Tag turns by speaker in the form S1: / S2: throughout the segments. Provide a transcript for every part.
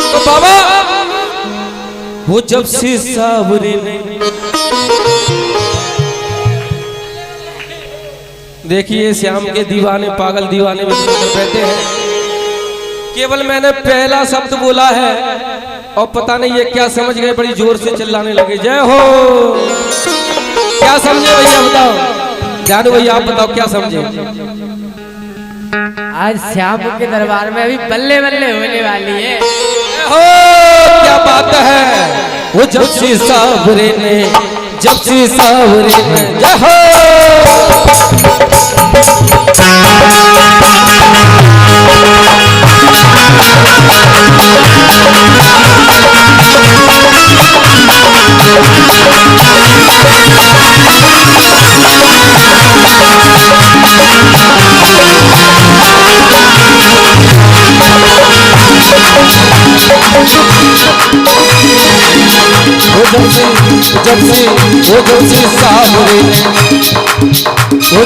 S1: तो बाबा वो जब से सावरे ने देखिए श्याम के दीवाने पागल दीवाने में बैठे हैं। केवल मैंने पहला शब्द बोला है और पता नहीं ये क्या समझ गए, बड़ी जोर से चिल्लाने लगे जय हो। क्या समझे भैया बताओ, जानू भैया आप बताओ क्या समझे।
S2: आज श्याम के दरबार में अभी बल्ले बल्ले होने वाली है।
S1: हो क्या बात है। वो जब से सावरे ने जब से सावरे ने जय हो।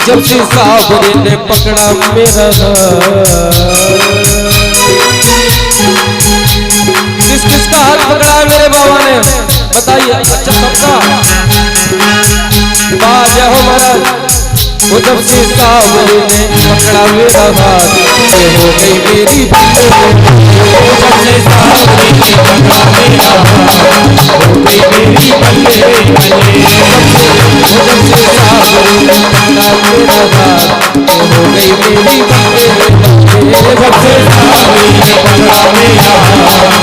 S1: जब से सावरे ने पकड़ा मेरा किसका हाथ पकड़ा है मेरे बाबा ने बताइए। अच्छा सबका बाज हो महाराज। वो जब से सावरे ने पकड़ा मेरा हाथ ये हो गई मेरी जब से सावरे ने पकड़ा मेरा हाथ हो गई मेरी बल्ले बल्ले। जब से सावरे ने पकड़ा मेरा हाथ ये हो गई मेरी बल्ले बल्ले। जब से सावरे ने पकड़ा मेरा हाथ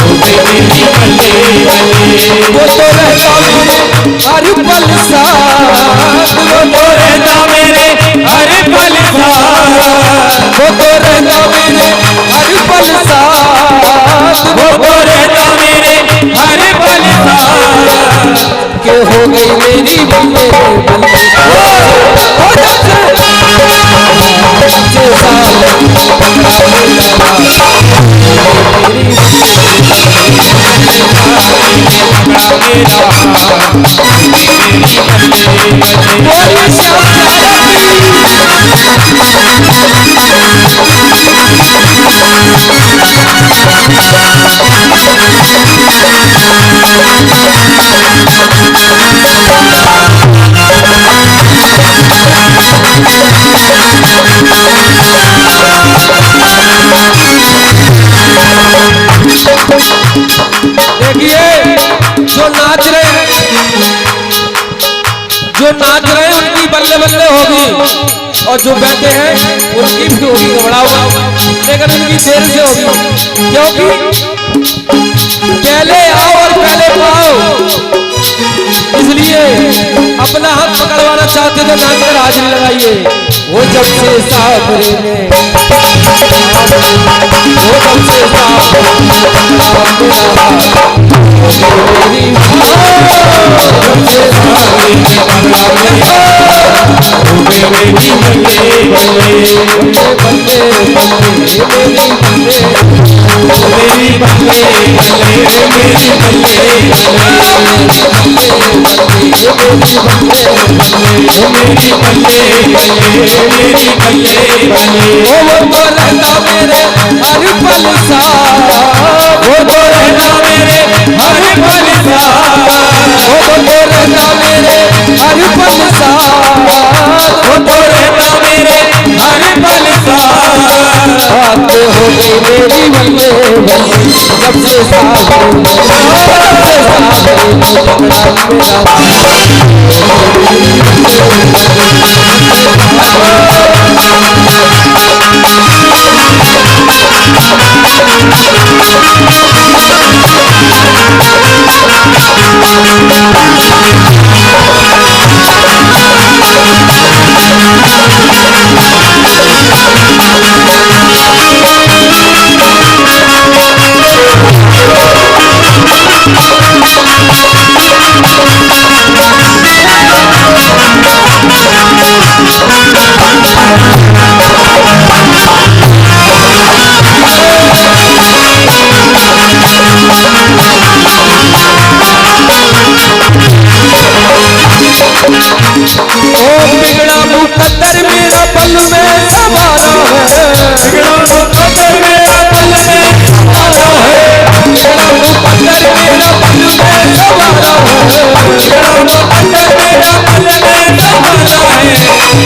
S1: हो गई मेरी बल्ले बल्ले। वो तो रहता मेरे हर पल साथ, वो तो रहता मेरे हर पल साथ, वो तो रहता मेरे हर पल साथ, वो तो रहता मेरे हर पल साथ। के हो गई मेरी बल्ले बल्ले। उनकी बल्ले बल्ले होगी और जो बैठे हैं उनकी भी होगी घबरा हुआ, लेकिन उनकी देर से होगी क्योंकि पहले आओ और पहले पाओ। इसलिए अपना हाथ पकड़वाना चाहते तो नाचकर हाजिरी लगाइए। वो जब से सावरे ने वो जब से सावरे जब से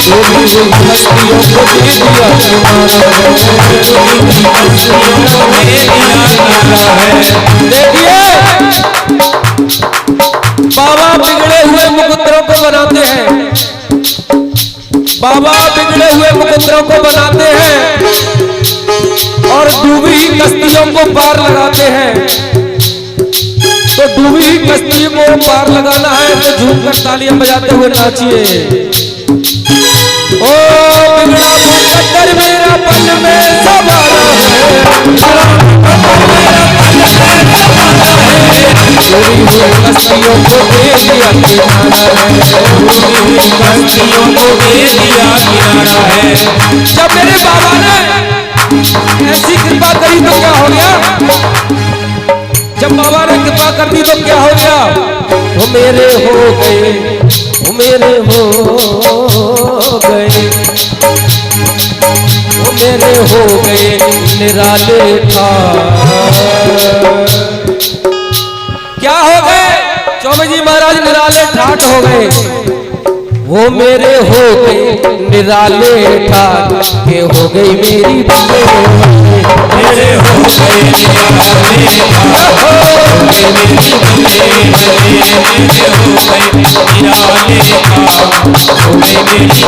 S1: डूबी हुई कश्तियों को दे दिया किनारा। देखिए बाबा बिगड़े हुए मुकद्दरों को बनाते हैं, बाबा बिगड़े हुए मुकद्दरों को बनाते हैं और डूबी हुई कश्तियों को पार लगाते हैं। तो डूबी हुई कश्ती को पार लगाना है तो झूमकर तालियां बजाते हुए नाचिए। ओ बिगड़ा मुकद्दर मेरा पल में सवारा है, डूबी हुई कश्तियों को दे दिया किनारा है, कश्तियों को दे दिया किनारा है। जब मेरे बाबा ने ऐसी कृपा करी तो क्या हो गया, जब बाबा ने कृपा कर दी तो क्या हो गया, वो मेरे हो गए, वो मेरे हो गए, वो मेरे हो गए निराले था। क्या हो गए चौबे जी महाराज, निराले ठाठ हो गए। वो मेरे हो गए निराले ठाठ के हो गई मेरी बल्ले, मेरे हो गए निराले ठाठ के मेरी बल्ले, मेरे हो गए निराले ठाठ हो गई मेरी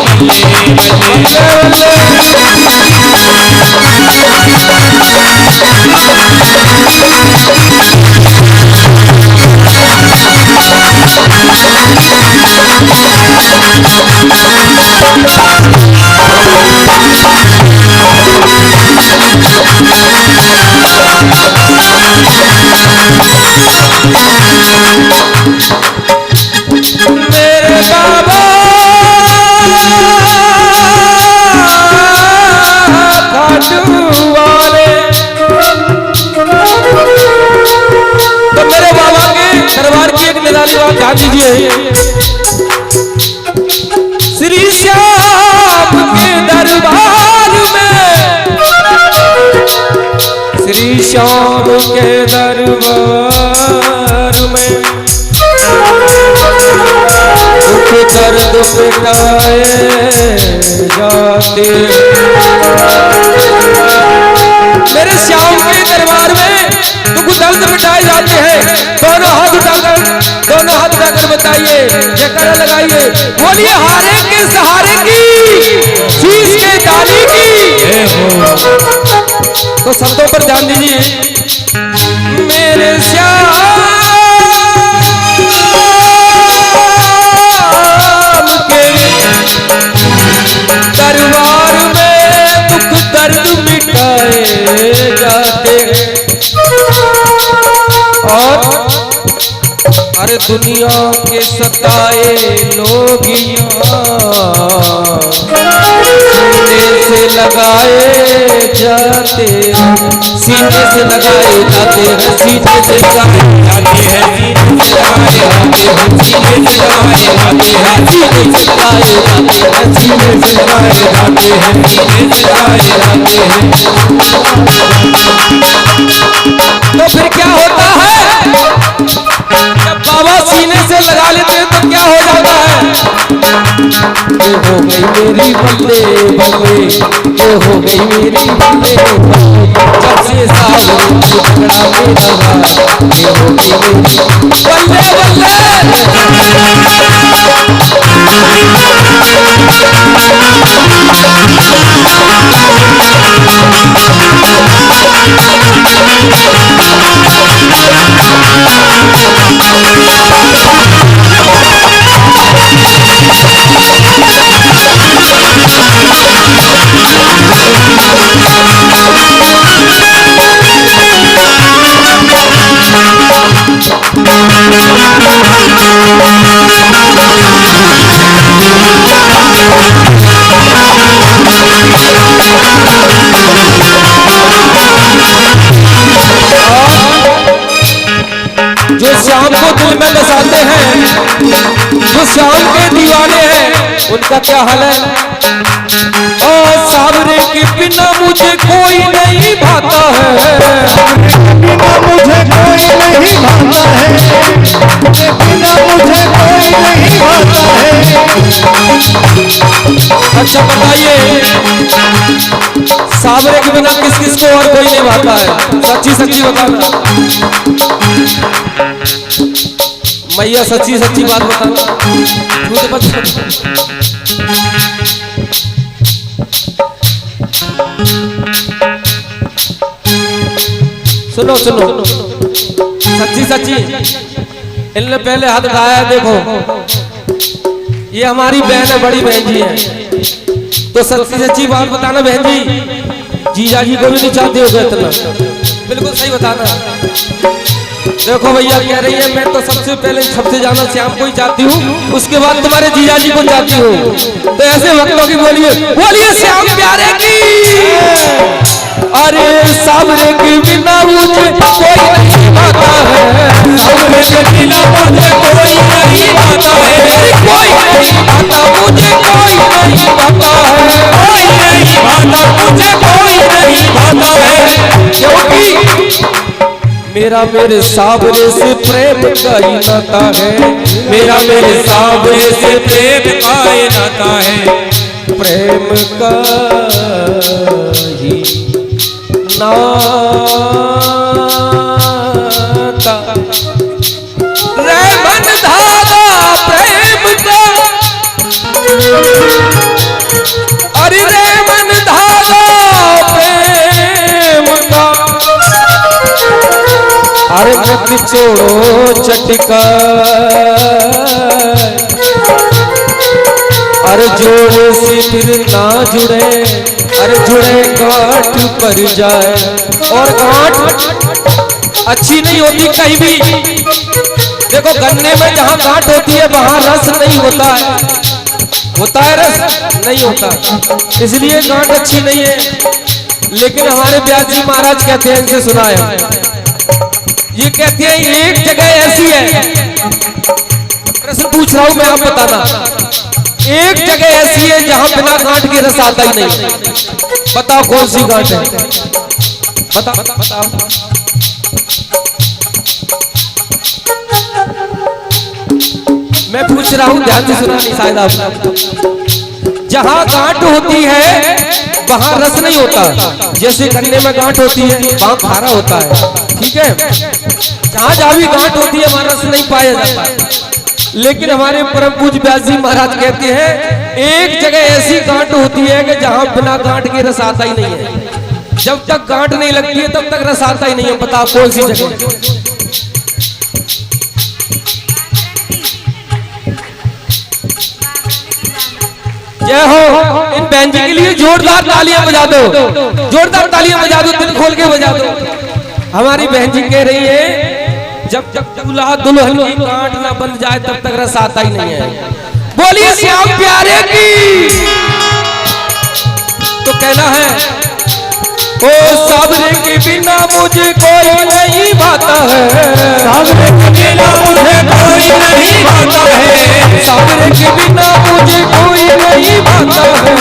S1: श्री श्याम के दरबार में, श्री श्याम के दरबार में दुख दर्द मिटाए जाते। मेरे श्याम के दरबार में दुख दर्द मिटाए जाते हैं। दोनों हाथ उठाकर बताइए, जयकारा लगाइए, बोलिए हारे के सहारे की, शीश के दानी की। तो शब्दों पर ध्यान दीजिए। मेरे श्याम के दरबार में दुख दर्द मिटाए जाते। और अरे दुनिया के सताए लोग सीने से लगाए जाते, सीने से लगाए जाते हैं, सीने से लगाए जाते हैं, सीने से लगाए जाते हैं, सीने से लगाए जाते हैं, सीने से लगाए जाते हैं, सीने से लगाए जाते हैं, सीने से लगाए जाते हैं। तो फिर क्या होता है, जब बाबा सीने से लगा लेते हैं तो क्या हो जाता है, ये हो गई मेरी बल्ले बल्ले, ये हो गई मेरी बल्ले बल्ले, जब से सावन पकड़ा मेरा हाथ, ये हो गई मेरी बल्ले बल्ले। जो श्याम को दिल में बसाते हैं, जो श्याम के दीवाने हैं, उनका क्या हाल है। और सावरे के बिना मुझे कोई नहीं भाता है, बिना मुझे कोई नहीं भाता है, बिना मुझे कोई नहीं भाता है। अच्छा बताइए, सावरे के बिना किस किस को और कोई नहीं भाता है? सच्ची सच्ची बताना मैया, सच्ची सच्ची बात बताना, झूठ मत सुनो सुनो, सच्ची सच्ची। इनने पहले हाथ उठाया है, देखो ये हमारी बहन है, बड़ी बहन जी है। तो सच्ची सच्ची बात बताना बहन जी, जीजा जी को भी नहीं चाहते हो इतना, बिल्कुल सही बताना। देखो भैया कह रही है, मैं तो सबसे पहले सबसे ज्यादा श्याम को ही चाहती हूँ, उसके बाद तुम्हारे जीजा जी को चाहती हूँ। तो ऐसे वक्तों की बोलिए, बोलिए श्याम प्यारे की। अरे सावरे के बिना मुझे कोई नहीं भाता है, सावरे के बिना मुझे कोई नहीं भाता है, कोई नहीं भाता मुझे, कोई नहीं भाता है, कोई नहीं भाता मुझे, कोई नहीं भाता है। क्योंकि मेरा मेरे सावरे से प्रेम का ही नाता है, मेरा मेरे सावरे से प्रेम का ही नाता है, प्रेम का ही नाता। रे मन धारा प्रेम का, अरे रे मन धारा प्रेम का, अरे मत छोड़ो चटका, अरे जोड़े से फिर ना जुड़े, अरे जुड़े गांठ पर जाए। और गांठ अच्छी नहीं होती कहीं भी। देखो गन्ने में जहां गांठ होती है वहां रस नहीं होता है, होता है रस नहीं होता, इसलिए गांठ अच्छी नहीं है। लेकिन हमारे व्यास जी महाराज कहते हैं, इनसे सुना है, ये कहते हैं एक जगह ऐसी है, प्रश्न पूछ रहा हूं मैं, आप बताना, एक जगह ऐसी है जहां बिना गांठ के रस आता ही नहीं। बताओ कौन सी गांठ है? बताओ। मैं पूछ रहा हूं, ध्यान से सुना नहीं शायद आप। जहां गांठ होती है वहां रस नहीं होता, जैसे गन्ने में गांठ होती है वहां खारा होता है, ठीक है। जहां जहां भी गांठ होती है वहां रस नहीं पाया जाता। लेकिन हमारे परम पूज्य व्यास जी महाराज कहते हैं एक जगह ऐसी गांठ होती है कि जहां बिना गांठ के रस आता ही नहीं है। जब तक गांठ नहीं लगती है तब तक रस आता ही नहीं है। बताओ कौन सी जगह? जय हो। इन बहन जी के लिए जोरदार तालियां बजा दो, जोरदार तालियां बजा दो, दिल खोल के बजा दो। हमारी बहन जी कह रही है जब जब दूल्हा दुल्हन की गांठ ना बन जाए तब तक रस आता ही नहीं है। बोलिए श्याम प्यारे की। तो कहना है, ओ सावरे के बिना मुझे कोई नहीं भाता है, सावरे के बिना मुझे कोई नहीं भाता है, सावरे के बिना मुझे कोई नहीं भाता है,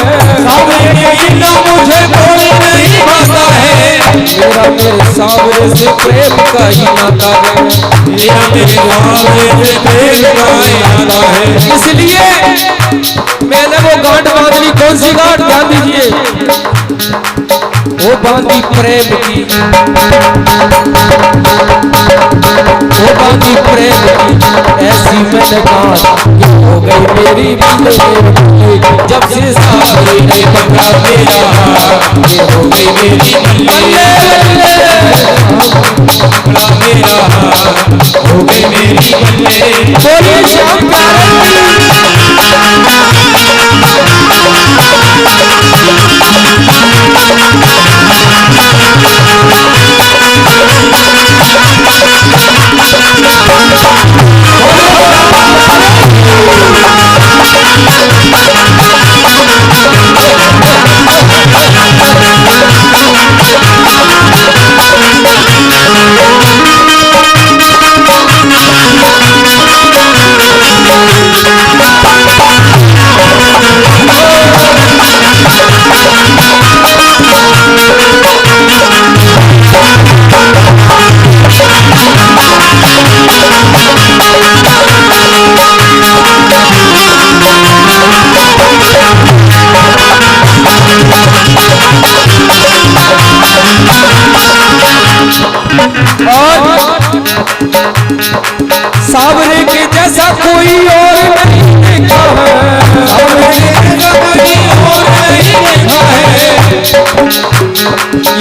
S1: सावरे के बिना मुझे कोई नहीं भाता है। मेरा मेरे सावरे से प्रेम का ही नाता है, मेरा मेरे सावरे से प्रेम का ही नाता है। इसलिए मैंने वो गांठ बांध ली। कौन सी गांठ? ध्यान दीजिए, वो बांधी प्रेम की, वो बांधी प्रेम की। ऐसी मैंने गांठ हो गई मेरी बल्ले, जब से सावरे ने पकड़ा मेरा हाथ, ये हो गई मेरी बल्ले, पकड़ा मेरा हाथ, हो गई मेरी बल्ले। बोलिए श्याम प्यारे।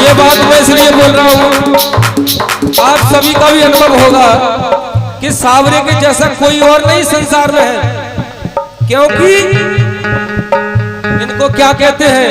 S1: ये बात मैं इसलिए बोल रहा हूँ, आप सभी का भी अनुभव होगा कि सावरे के जैसा कोई और नहीं संसार में है, क्योंकि इनको क्या कहते हैं,